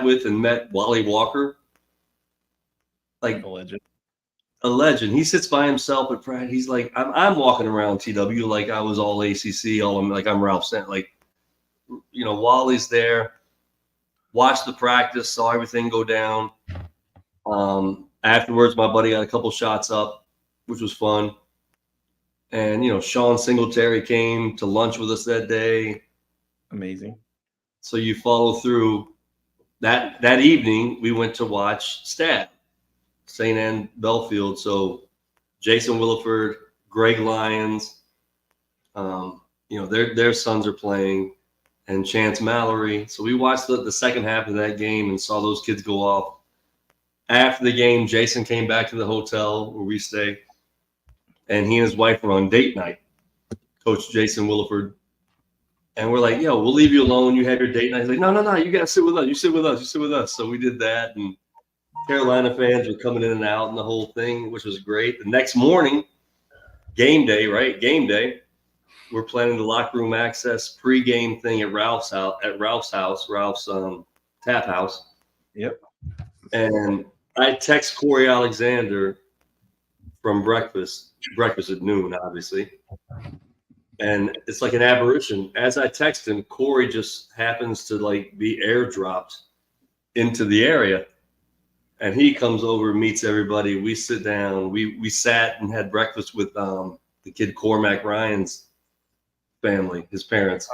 with and met Wally Walker, like A legend. a legend. He sits by himself at practice. He's like, I'm walking around TW like I was all ACC, like I'm Ralph Sent. Like, Wally's there. Watched the practice, saw everything go down. Afterwards, my buddy got a couple shots up, which was fun. And Sean Singletary came to lunch with us that day. Amazing. So you follow through. That evening, we went to watch Stat, St. Anne Belfield. So Jason Williford, Greg Lyons, their sons are playing, and Chance Mallory. So we watched the second half of that game and saw those kids go off. After the game, Jason came back to the hotel where we stay, and he and his wife were on date night, Coach Jason Williford. And we're like, yo, we'll leave you alone. You have your date night. He's like, no, you got to sit with us. You sit with us. You sit with us. So we did that. And Carolina fans were coming in and out and the whole thing, which was great. The next morning, game day, right? Game day. We're planning the locker room access pregame thing at Ralph's house, Ralph's tap house. Yep. And I text Corey Alexander from breakfast at noon, obviously. And it's like an apparition. As I text him, Corey just happens to be airdropped into the area. And he comes over, meets everybody. We sit down. We sat and had breakfast with the kid Cormac Ryan's family, his parents,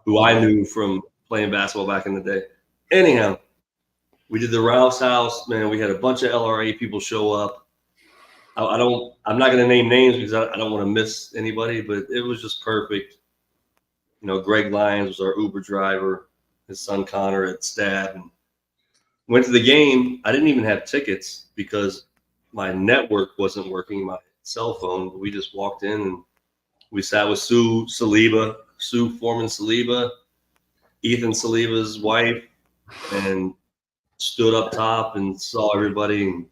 who I knew from playing basketball back in the day. Anyhow, we did the Ralph's house. Man, we had a bunch of LRA people show up. I'm not going to name names because I don't want to miss anybody, but it was just perfect. Greg Lyons was our Uber driver, his son Connor at Stat, and went to the game. I didn't even have tickets because my network wasn't working, my cell phone. We just walked in and we sat with Sue Foreman Saliba, Ethan Saliba's wife, and stood up top and saw everybody, and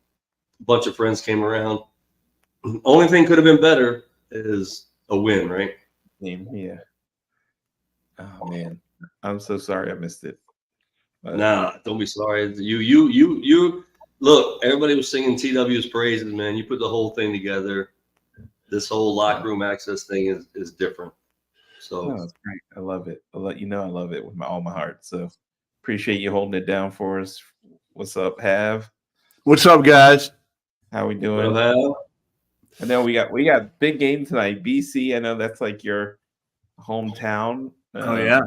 a bunch of friends came around. Only thing could have been better is a win, right? Yeah. Oh man, I'm so sorry I missed it. But nah, don't be sorry. You look. Everybody was singing TW's praises, man. You put the whole thing together. This whole locker room access thing is different. So that's great. I love it. I'll let you know I love it with all my heart. So appreciate you holding it down for us. What's up, Hav? What's up, guys? How we doing? I know we got big game tonight. BC. I know that's like your hometown. Oh yeah.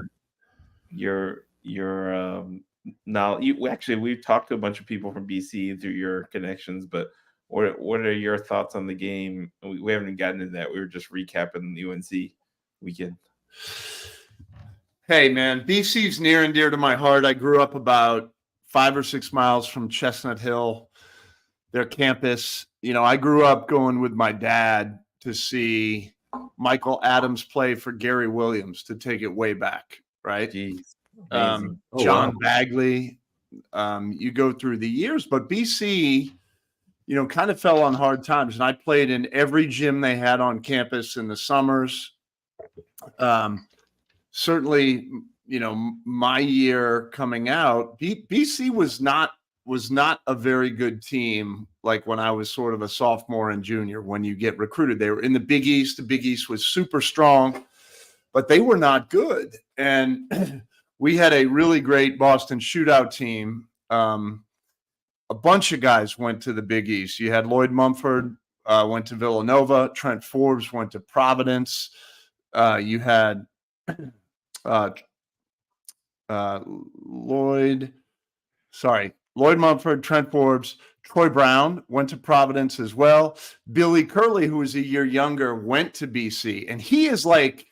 Now we've talked to a bunch of people from BC through your connections, but what are your thoughts on the game? We haven't gotten into that. We were just recapping the UNC weekend. Hey man, BC's near and dear to my heart. I grew up about 5 or 6 miles from Chestnut Hill, their campus. I grew up going with my dad to see Michael Adams play for Gary Williams, to take it way back, right? Jeez. John Bagley. You go through the years, but BC, kind of fell on hard times. And I played in every gym they had on campus in the summers. Certainly, my year coming out, BC was not a very good team. Like when I was sort of a sophomore and junior, when you get recruited, they were in the Big East. The Big East was super strong, but they were not good. And we had a really great Boston shootout team. A bunch of guys went to the Big East. You had Lloyd Mumford went to Villanova. Trent Forbes went to Providence. You had Lloyd Mumford, Trent Forbes, Troy Brown went to Providence as well. Billy Curley, who was a year younger, went to BC, and he is like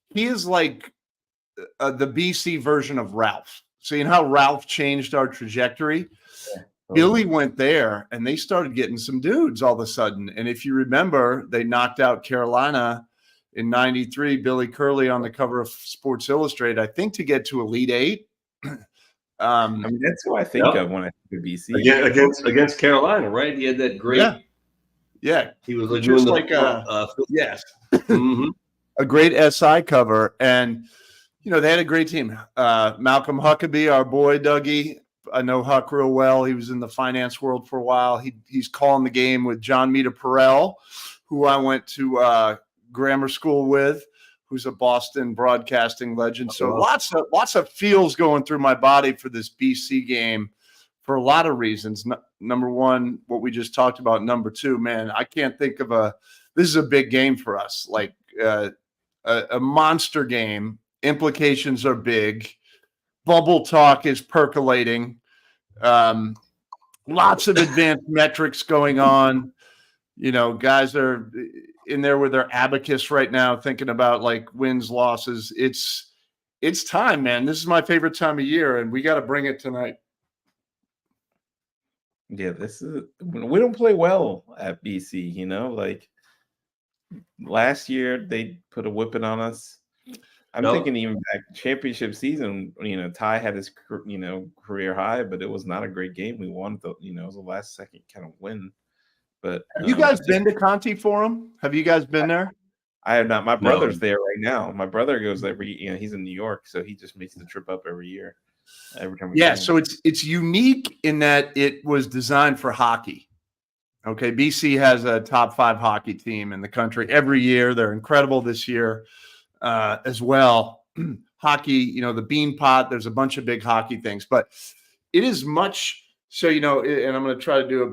the BC version of Ralph. So you know how Ralph changed our trajectory? Yeah. Billy went there, and they started getting some dudes all of a sudden. And if you remember, they knocked out Carolina in '93. Billy Curley on the cover of Sports Illustrated, I think, to get to Elite Eight. That's who I think of when I think of BC. Against Carolina, right? He had that great. Yeah. He was like just doing yes, mm-hmm. a great SI cover, and they had a great team. Malcolm Huckabee, our boy Dougie, I know Huck real well. He was in the finance world for a while. He's calling the game with John Mita Perrell, who I went to grammar school with, who's a Boston broadcasting legend. So lots of feels going through my body for this BC game for a lot of reasons. Number one, what we just talked about. Number two, man, I can't think of this is a big game for us, like a monster game. Implications are big. Bubble talk is percolating. Lots of advanced metrics going on. Guys are in there with their abacus right now, thinking about like wins, losses. It's time, man. This is my favorite time of year, and we got to bring it tonight. Yeah, we don't play well at BC. Like last year they put a whipping on us. I'm thinking even back championship season, Ty had his, career high, but it was not a great game. We won it was a last second kind of win. But have you guys been to Conti Forum? Have you guys been there? I have not. My brother's there right now. My brother goes he's in New York, so he just makes the trip up every year. Every time. So it's unique in that it was designed for hockey. Okay, BC has a top 5 hockey team in the country every year. They're incredible this year as well. Hockey, the Bean Pot. There's a bunch of big hockey things, but it is much. So, and I'm going to try to do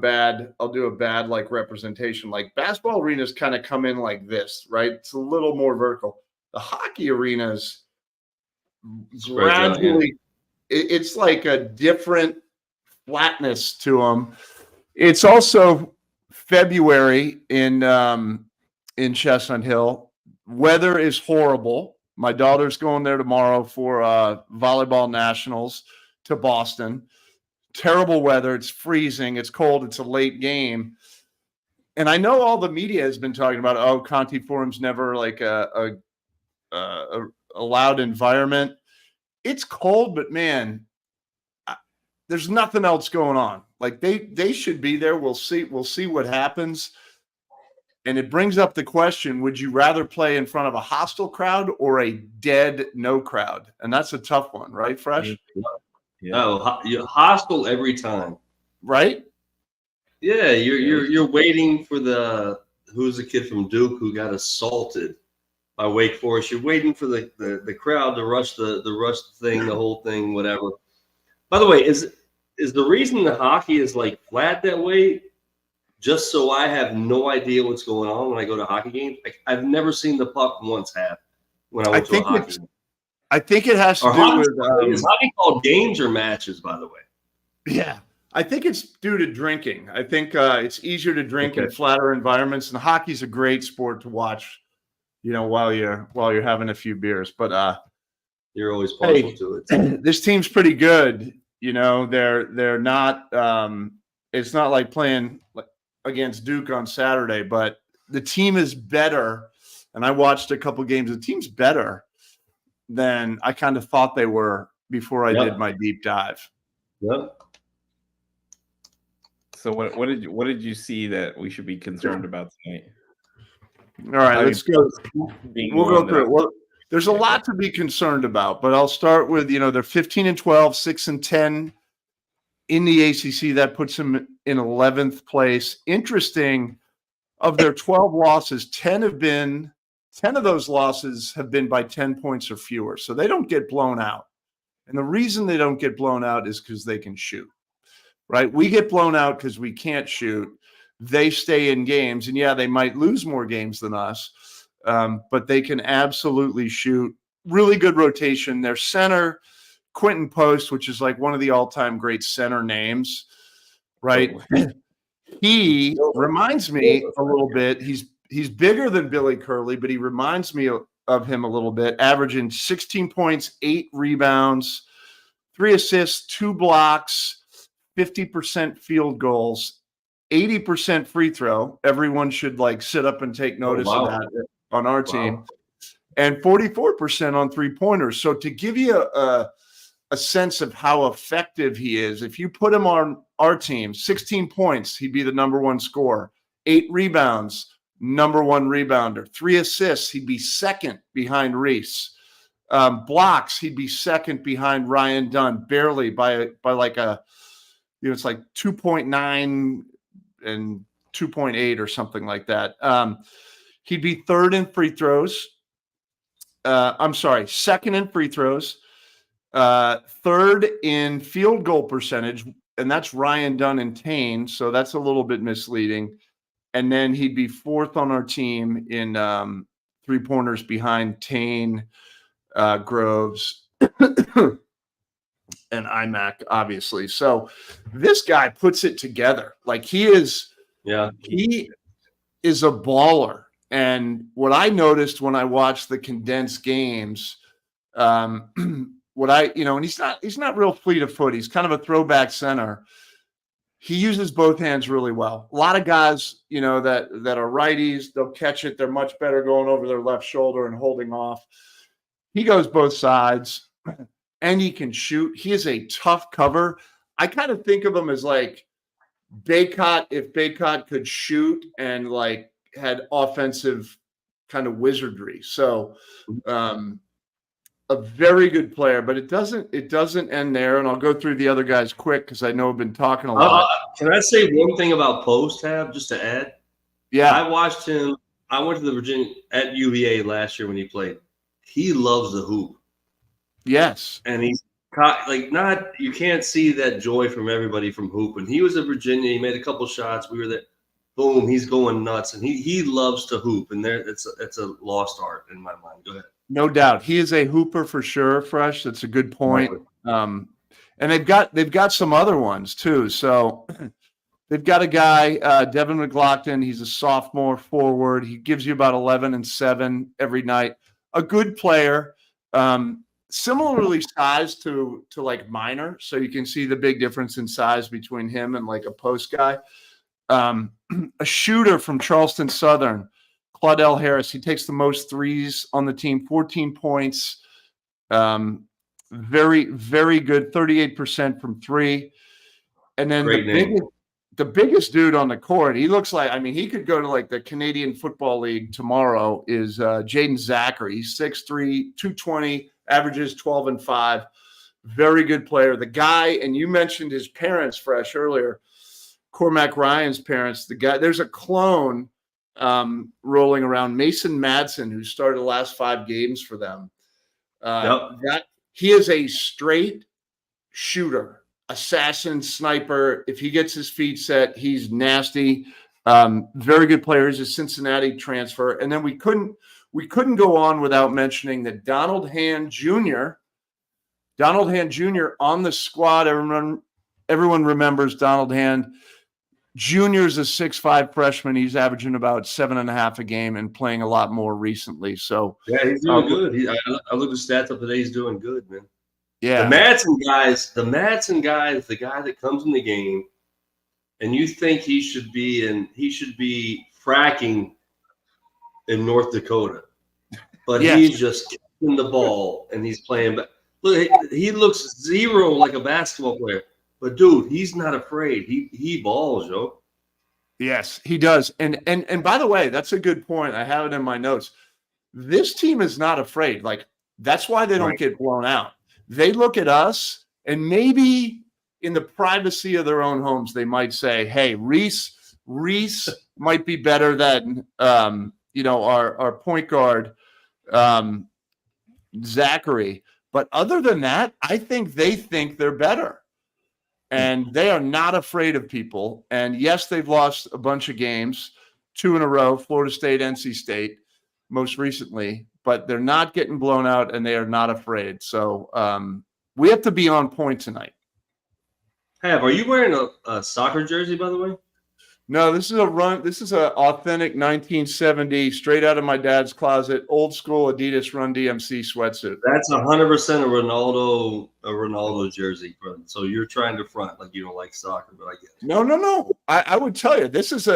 I'll do a bad like representation. Like basketball arenas kind of come in like this, right? It's a little more vertical. The hockey arenas gradually, it's like a different flatness to them. It's also February in Chestnut Hill. Weather is horrible. My daughter's going there tomorrow for volleyball nationals to Boston. Terrible weather. It's freezing. It's cold. It's a late game. And I know all the media has been talking about, Conti Forum's never like a loud environment. It's cold, but man, there's nothing else going on. Like they should be there. We'll see what happens. And it brings up the question, would you rather play in front of a hostile crowd or a dead no crowd? And that's a tough one, right, Fresh? Yeah. You're hostile every time, right? Yeah, you're waiting for who's the kid from Duke who got assaulted by Wake Forest. You're waiting for the crowd to rush the thing, the whole thing, whatever. By the way, is the reason the hockey is like flat that way just so I have no idea what's going on when I go to hockey games? I've never seen the puck once half when I went to a hockey game. I think it has to do with is hockey called games or matches, by the way? Yeah, I think it's due to drinking. I think it's easier to drink in flatter environments, and hockey's a great sport to watch. While you're having a few beers, but you're always partial to it. This team's pretty good. They're not. It's not like playing against Duke on Saturday, but the team is better. And I watched a couple games. The team's better than I kind of thought they were before I did my deep dive. Yep. So what did you see that we should be concerned about tonight? All right, let's go. We'll go through it. Well, there's a lot to be concerned about, but I'll start with, they're 15-12, 6-10 in the ACC. That puts them in 11th place. Interesting, of their 12 losses, 10 of those losses have been by 10 points or fewer. So they don't get blown out. And the reason they don't get blown out is because they can shoot, right? We get blown out because we can't shoot. They stay in games, and they might lose more games than us, but they can absolutely shoot. Really good rotation. Their center, Quentin Post, which is like one of the all-time great center names, right? He reminds me a little bit. He's bigger than Billy Curley, but he reminds me of him a little bit, averaging 16 points, 8 rebounds, 3 assists, 2 blocks, 50% field goals, 80% free throw. Everyone should sit up and take notice of that on our team. And 44% on 3-pointers. So to give you a sense of how effective he is, if you put him on our team, 16 points, he'd be the number 1 scorer. 8 rebounds, number 1 rebounder. 3 assists, he'd be second behind Reese. Blocks, he'd be second behind Ryan Dunn, barely by like it's like 2.9 and 2.8 or something like that. He'd be third in free throws. Second in free throws, third in field goal percentage, and that's Ryan Dunn and Tane, so that's a little bit misleading. And then he'd be fourth on our team in three-pointers behind Tane, Groves, and IMAC, obviously. So this guy puts it together. Like he is a baller. And what I noticed when I watched the condensed games, and he's not real fleet of foot. He's kind of a throwback center. He uses both hands really well. A lot of guys, that are righties, they'll catch it. They're much better going over their left shoulder and holding off. He goes both sides, and he can shoot. He is a tough cover. I kind of think of him as like Baycott, if Baycott could shoot and like had offensive kind of wizardry. So a very good player, but it doesn't end there. And I'll go through the other guys quick because I know I've been talking a lot. Can I say one thing about Post, Tab, just to add? Yeah. I watched him. I went to the Virginia at UVA last year when he played. He loves the hoop. Yes. And he's you can't see that joy from everybody from hooping. He was at Virginia. He made a couple shots. We were there. Boom, he's going nuts, and he loves to hoop, and it's a lost art in my mind. Go ahead. No doubt, he is a hooper for sure. Fresh, that's a good point. And they've got some other ones too. So they've got a guy, Devin McLaughlin. He's a sophomore forward. He gives you about 11 and 7 every night. A good player, similarly sized to like Minor, so you can see the big difference in size between him and like a post guy. A shooter from Charleston Southern, Claudell Harris. He takes the most threes on the team, 14 points. Very, very good, 38% from three. And then the biggest dude on the court, he looks like, he could go to like the Canadian Football League tomorrow, is Jaden Zachary. He's 6'3", 220, averages 12 and 5. Very good player. The guy, and you mentioned his parents, Fresh, earlier, Cormac Ryan's parents, the guy, there's a clone rolling around, Mason Madsen, who started the last 5 games for them. That he is a straight shooter, assassin, sniper. If he gets his feet set, he's nasty. Very good player. He's a Cincinnati transfer. And then we couldn't go on without mentioning that Donald Hand Jr. on the squad. Everyone remembers Donald Hand. Junior's a 6'5" freshman. He's averaging about 7.5 a game and playing a lot more recently. So yeah, he's doing good. I looked at stats up today. He's doing good, man. Yeah, the Madsen guy is the guy that comes in the game, and you think he should be fracking in North Dakota, but he's just kicking the ball and he's playing. But look, he looks zero like a basketball player. But dude, he's not afraid. He balls, yo. Yes, he does. And by the way, that's a good point. I have it in my notes. This team is not afraid. Like, that's why they don't get blown out. They look at us, and maybe in the privacy of their own homes, they might say, "Hey, Reese might be better than our point guard Zachary." But other than that, I think they think they're better. And they are not afraid of people. And yes, they've lost a bunch of games, 2 in a row, Florida State, NC State, most recently, but they're not getting blown out and they are not afraid. So we have to be on point tonight. Are you wearing a soccer jersey, by the way? No, this is an authentic 1970, straight out of my dad's closet, old school Adidas Run DMC sweatsuit. That's 100% a Ronaldo jersey, bro. So you're trying to front like you don't like soccer, but I get it. No. I would tell you, this is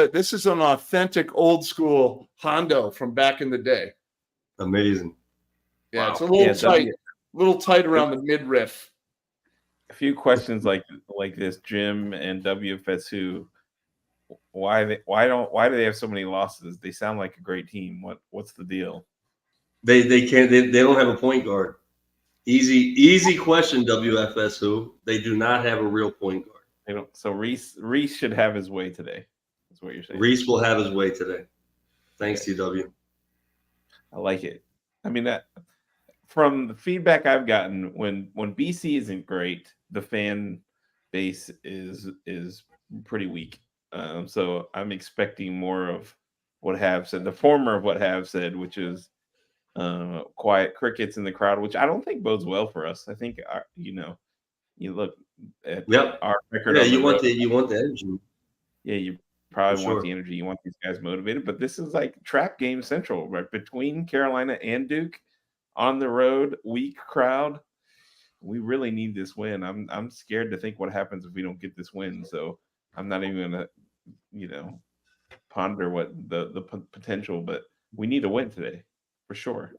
an authentic old school Hondo from back in the day. Amazing. Yeah, wow. It's a little tight around the midriff. A few questions like this, Jim and WFS2. Why do they have so many losses? They sound like a great team. What's the deal? They can't. They don't have a point guard. Easy question. WFS who they do not have a real point guard. They don't. So Reese should have his way today. That's what you're saying. Reese will have his way today. Thanks, Okay. TW. I like it. I mean, that from the feedback I've gotten, when BC isn't great, the fan base is pretty weak. So I'm expecting more of what Have said, the former of what Have said, which is quiet crickets in the crowd, which I don't think bodes well for us. I think you look at our record. Yeah, on you the want road. the energy. Yeah, you probably For want sure. the energy. You want these guys motivated. But this is like trap game central, right? Between Carolina and Duke on the road, weak crowd. We really need this win. I'm scared to think what happens if we don't get this win. So I'm not even gonna, ponder what the potential. But we need a win today for sure.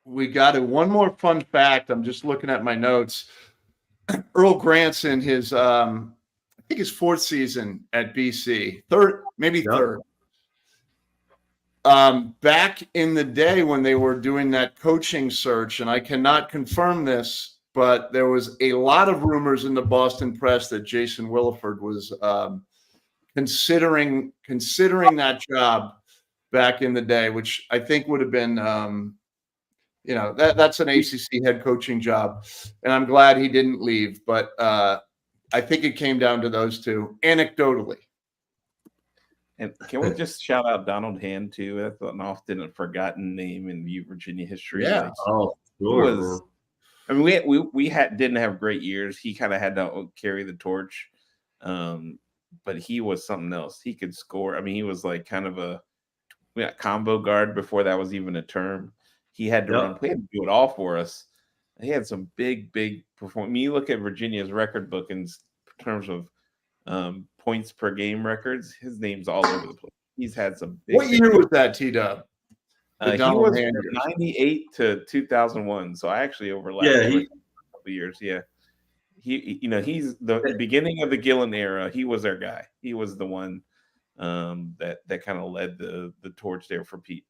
We got it. One more fun fact. I'm just looking at my notes. Earl Grant's in his I think his fourth season at BC. Third. Back in the day when they were doing that coaching search, and I cannot confirm this, but there was a lot of rumors in the Boston press that Jason Williford was considering that job back in the day, which I think would have been that's an ACC head coaching job, and I'm glad he didn't leave. But I think it came down to those two, anecdotally. And can we just shout out Donald Hand too? That's an often forgotten name in Virginia history. Yeah. Sure. I mean, we didn't have great years. He kind of had to carry the torch, but he was something else. He could score. I mean, he was like kind of a combo guard before that was even a term. He had to run. He had to do it all for us. He had some big performance. I mean, you look at Virginia's record book in terms of points per game records. His name's all over the place. He's had some. What year was that, T-Dub? He was 98 to 2001. So I actually overlapped a couple of years. Yeah, he's the beginning of the Gillen era. He was our guy. He was the one that kind of led the torch there for Pete.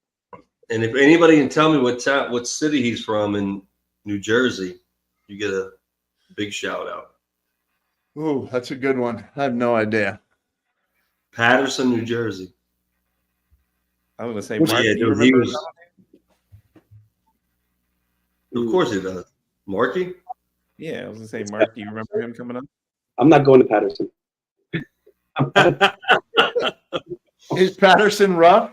And if anybody can tell me what city he's from in New Jersey, you get a big shout out. Ooh, that's a good one. I have no idea. Patterson, New Jersey. I was going to say, Mark, do you remember of course he does. Marky? Yeah, I was going to say, Mark, do you remember him coming up? I'm not going to Patterson. Is Patterson rough?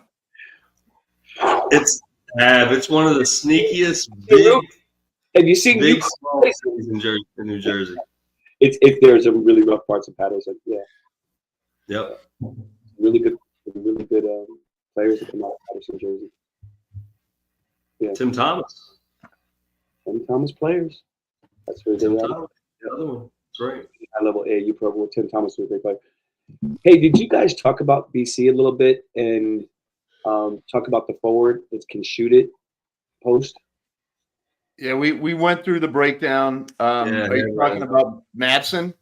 It's one of the sneakiest big. Have you seen big small cities in New Jersey? If there's a really rough parts of Patterson, yeah. Yep. Really good players that come out of Patterson, Jersey. Yeah. Tim Thomas players. That's where Tim Thomas. The other one. That's right. High level AAU program with Tim Thomas was a great player. Hey, did you guys talk about BC a little bit and talk about the forward that can shoot it post? Yeah, we went through the breakdown. Are you talking about Madsen?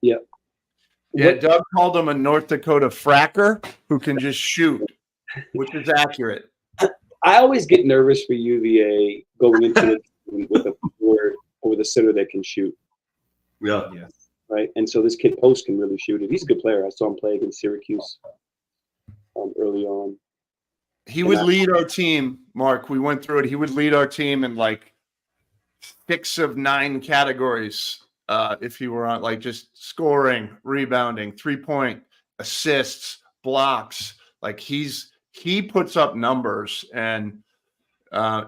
Yeah. Yeah, Doug called him a North Dakota fracker who can just shoot, which is accurate. I always get nervous for UVA going into it with a forward or with a center that can shoot. Yeah. Right. And so this kid Post can really shoot it. He's a good player. I saw him play against Syracuse early on. He would lead our team, Mark. We went through it. He would lead our team in like 6 of 9 categories. If he were on like just scoring, rebounding, 3-point, assists, blocks, like he puts up numbers and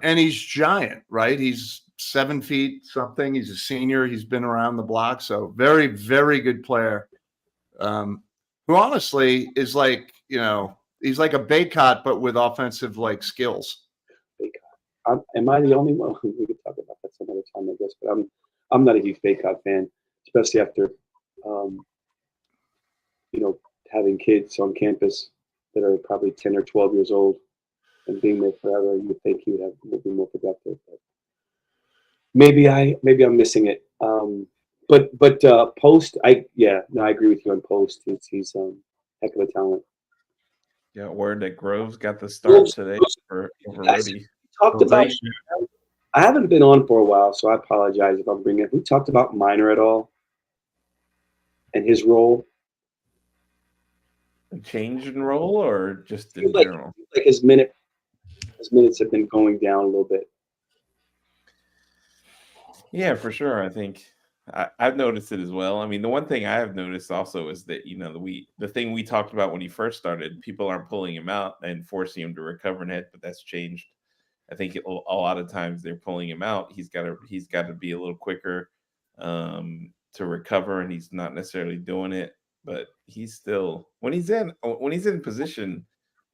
he's giant, right? He's 7 feet something. He's a senior. He's been around the block. So very, very good player. Who honestly is like, he's like a Baycott, but with offensive like skills. Am I the only one? We could talk about that some other time, I guess. But I'm not a huge Baycott fan, especially after, having kids on campus that are probably 10 or 12 years old and being there forever. You would think he would be more productive. But maybe I'm missing it. But Post, I agree with you on Post. He's heck of a talent. Yeah, word that Groves got the start today over Rody. talked Well, about. thanks, I haven't been on for a while, so I apologize if I'm bringing. We talked about Minor at all and his role. a change in role or just in Seems like, general? like his minutes have been going down a little bit. Yeah, for sure. I think I've noticed it as well. I mean, the one thing I have noticed also is that the thing we talked about when he first started, people aren't pulling him out and forcing him to recover net, but that's changed. I think a lot of times they're pulling him out. He's got to be a little quicker to recover, and he's not necessarily doing it. But he's still when he's in position,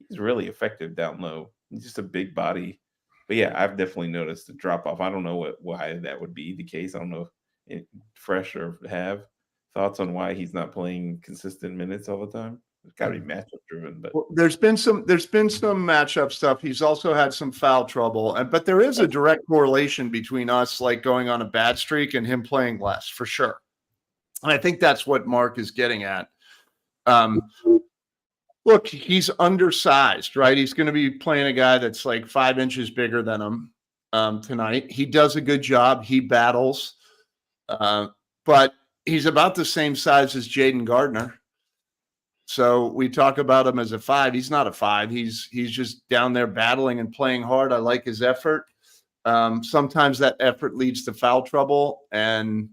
he's really effective down low. He's just a big body. But yeah, I've definitely noticed a drop off. I don't know why that would be the case. I don't know if Fresh or have thoughts on why he's not playing consistent minutes all the time. It's got to be matchup driven, but Well, there's been some matchup stuff. He's also had some foul trouble, but there is a direct correlation between us like going on a bad streak and him playing less for sure. And I think that's what Mark is getting at. Look, he's undersized, right? He's going to be playing a guy that's like 5 inches bigger than him tonight. He does a good job. He battles, but he's about the same size as Jaden Gardner. So we talk about him as a 5. He's not a 5. He's just down there battling and playing hard. I like his effort. Sometimes that effort leads to foul trouble, and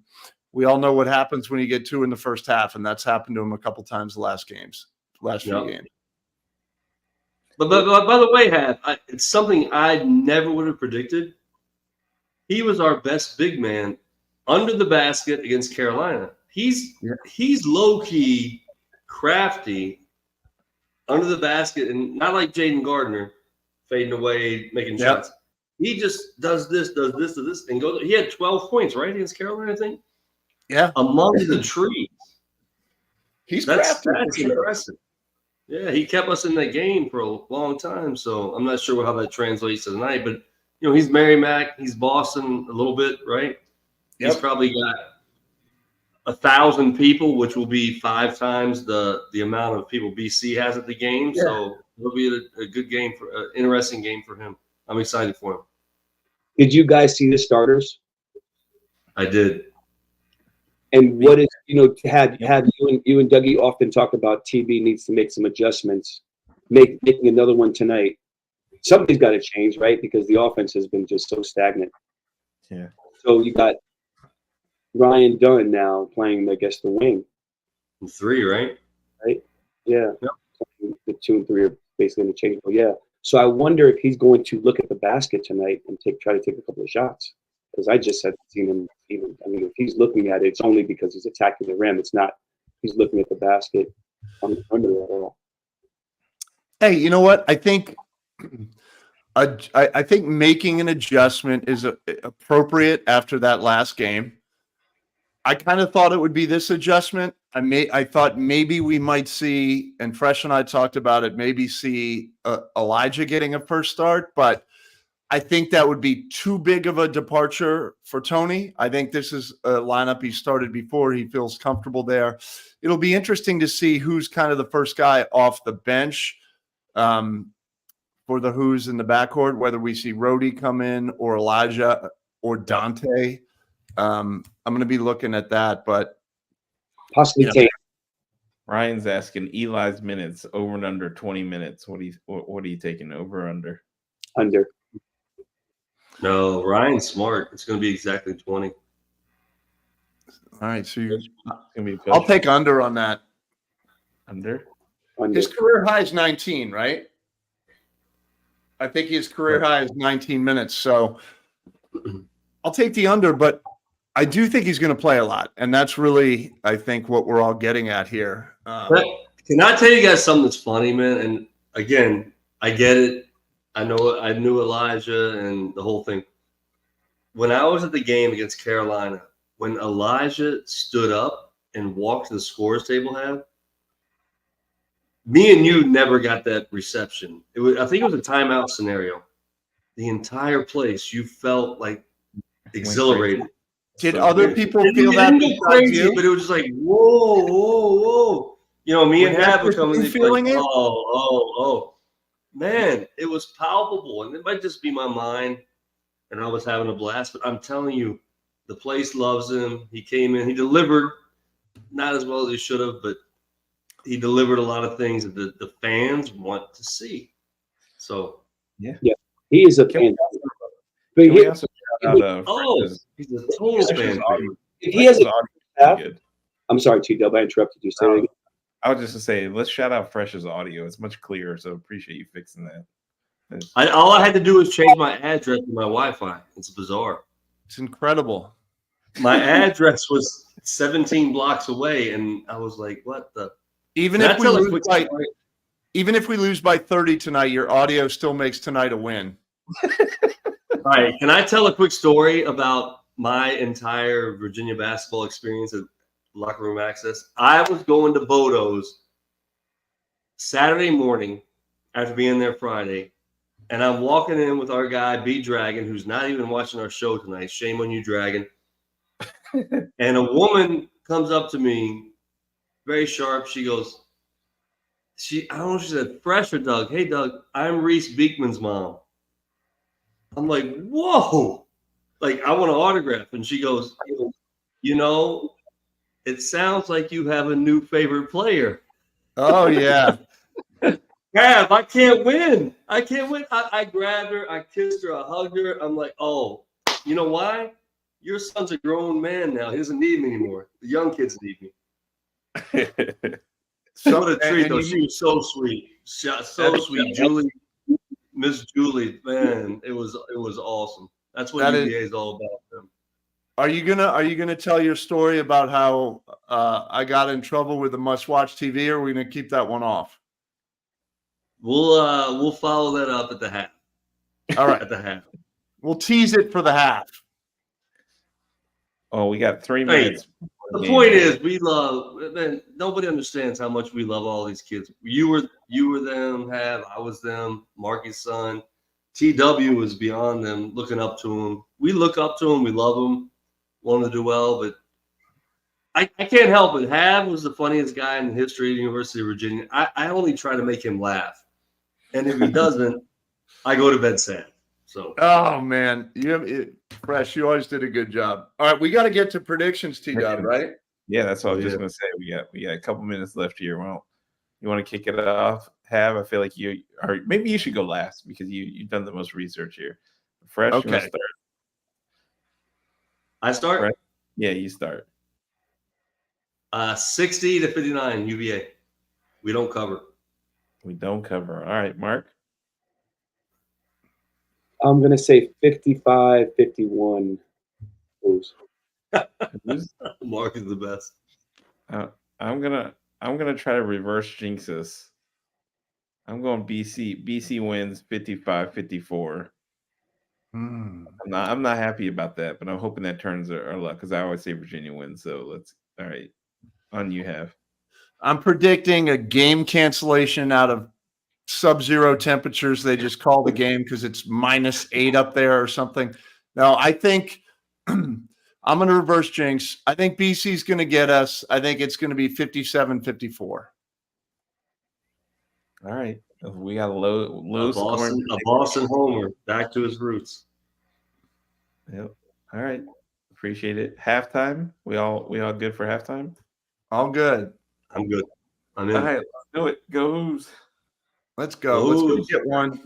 we all know what happens when you get 2 in the first half, and that's happened to him a couple times the last few games. But by the way, it's something I never would have predicted. He was our best big man under the basket against Carolina. He's low key crafty under the basket, and not like Jaden Gardner fading away, making shots. He just does this, and goes. He had 12 points right against Carolina, I think. Yeah, among the trees. That's impressive. Yeah, he kept us in that game for a long time. So I'm not sure how that translates to tonight, but he's Merrimack, he's Boston a little bit, right? Yep. He's probably got 1,000 people, which will be 5 times the amount of people BC has at the game. Yeah. So it'll be a good game interesting game for him. I'm excited for him. Did you guys see the starters? I did. And what is, have you and Dougie often talk about TB needs to make some adjustments, making another one tonight. Something's got to change, right? Because the offense has been just so stagnant. Yeah. So you got Ryan Dunn now playing, I guess, the wing. 3, right? Right? Yeah. Yep. The 2 and 3 are basically interchangeable. Yeah. So I wonder if he's going to look at the basket tonight and try to take a couple of shots. Because I just haven't seen him even. I mean, if he's looking at it, it's only because he's attacking the rim. It's not he's looking at the basket under it at all. Hey, you know what? I think making an adjustment is appropriate after that last game. I kind of thought it would be this adjustment. I thought maybe we might see, and Fresh and I talked about it, maybe see Elijah getting a first start, but I think that would be too big of a departure for Tony. I think this is a lineup he started before. He feels comfortable there. It'll be interesting to see who's kind of the first guy off the bench for the Who's in the backcourt, whether we see Rhodey come in or Elijah or Dante. I'm going to be looking at that, but possibly Tate. Ryan's asking Eli's minutes over and under 20 minutes. What are you taking, over or under? Under. No, Ryan's smart. It's going to be exactly 20. All right, so I'll take under on that. Under? His career high is 19, right? I think his career high is 19 minutes. So I'll take the under, but I do think he's going to play a lot. And that's really, I think, what we're all getting at here. Can I tell you guys something that's funny, man? And again, I get it. I knew Elijah and the whole thing. When I was at the game against Carolina, when Elijah stood up and walked to the scores table, me and you never got that reception. I think it was a timeout scenario. The entire place, you felt like exhilarated. Did other people feel that? It didn't go crazy, but it was just like, whoa. Me and Hab were coming in like, oh. man, it was palpable. And it might just be my mind, and I was having a blast. But I'm telling you, the place loves him. He came in, he delivered, not as well as he should have, but he delivered a lot of things that the fans want to see. So He is a Can we fan. also, But can we he, also shout out he's a total fan. if he has Fresh's a audio staff, is good. I'm sorry, T-Dub, I interrupted you. Say that again. I was just to say, let's shout out Fresh's audio. It's much clearer, so appreciate you fixing that. All I had to do was change my address to my Wi-Fi. It's bizarre. It's incredible. My address was 17 blocks away, and I was like, "What the?" Even Can I if we tell a lose quick by story? even if we lose by 30 tonight, your audio still makes tonight a win. All right, can I tell a quick story about my entire Virginia basketball experience at Locker Room Access? I was going to Bodo's Saturday morning after being there Friday, and I'm walking in with our guy B Dragon, who's not even watching our show tonight. Shame on you, Dragon. And a woman comes up to me, very sharp. She goes, I don't know if she said Fresh or Doug. Hey, Doug, I'm Reese Beekman's mom. I'm like, whoa. Like, I want an autograph. And she goes, it sounds like you have a new favorite player. Oh yeah. Gav, I can't win. I can't win. I grabbed her. I kissed her. I hugged her. I'm like, oh, you know why? Your son's a grown man now. He doesn't need me anymore. The young kids need me. What a treat, though. She was so sweet. So sweet. Julie, Miss Julie, man, it was awesome. That's what UVA is all about. Them. Are you gonna tell your story about how I got in trouble with the must-watch TV, or are we gonna keep that one off? We'll follow that up at the half. All right. At the half. We'll tease it for the half. Oh, we got 3 minutes. The point is, we love. Man, nobody understands how much we love all these kids. You were them. I was them. Marky's son. TW was beyond them. Looking up to him. We look up to him. We love him. Want to do well, but I can't help it. Hav was the funniest guy in the history of the University of Virginia. I only try to make him laugh, and if he doesn't, I go to bed sad. So. Oh man, Fresh, you always did a good job. All right, we got to get to predictions, T-Dub, right? Yeah, that's what I was just gonna say. We got a couple minutes left here. Well, you want to kick it off? I feel like maybe you should go last because you've done the most research here. Fresh, okay. You want to start? I start. Fresh? Yeah, you start. 60-59 UVA. We don't cover. We don't cover. All right, Mark. I'm going to say 55-51 Bulls. Mark is the best. I'm gonna try to reverse jinx this. I'm going BC. BC wins 55-54. I'm not happy about that, but I'm hoping that turns our luck because I always say Virginia wins. So all right. On you have. I'm predicting a game cancellation out of sub-zero temperatures. They just call the game because it's -8 up there or something. No, I think I'm going to reverse jinx. I think BC's going to get us. I think it's going to be 57-54. All right. We got a low scoring. A Boston homer back to his roots. Yep. All right. Appreciate it. Halftime. We all good for halftime? All good. I'm good. I'm in. All right. Let's do it. Goes. Let's go. Let's go get one.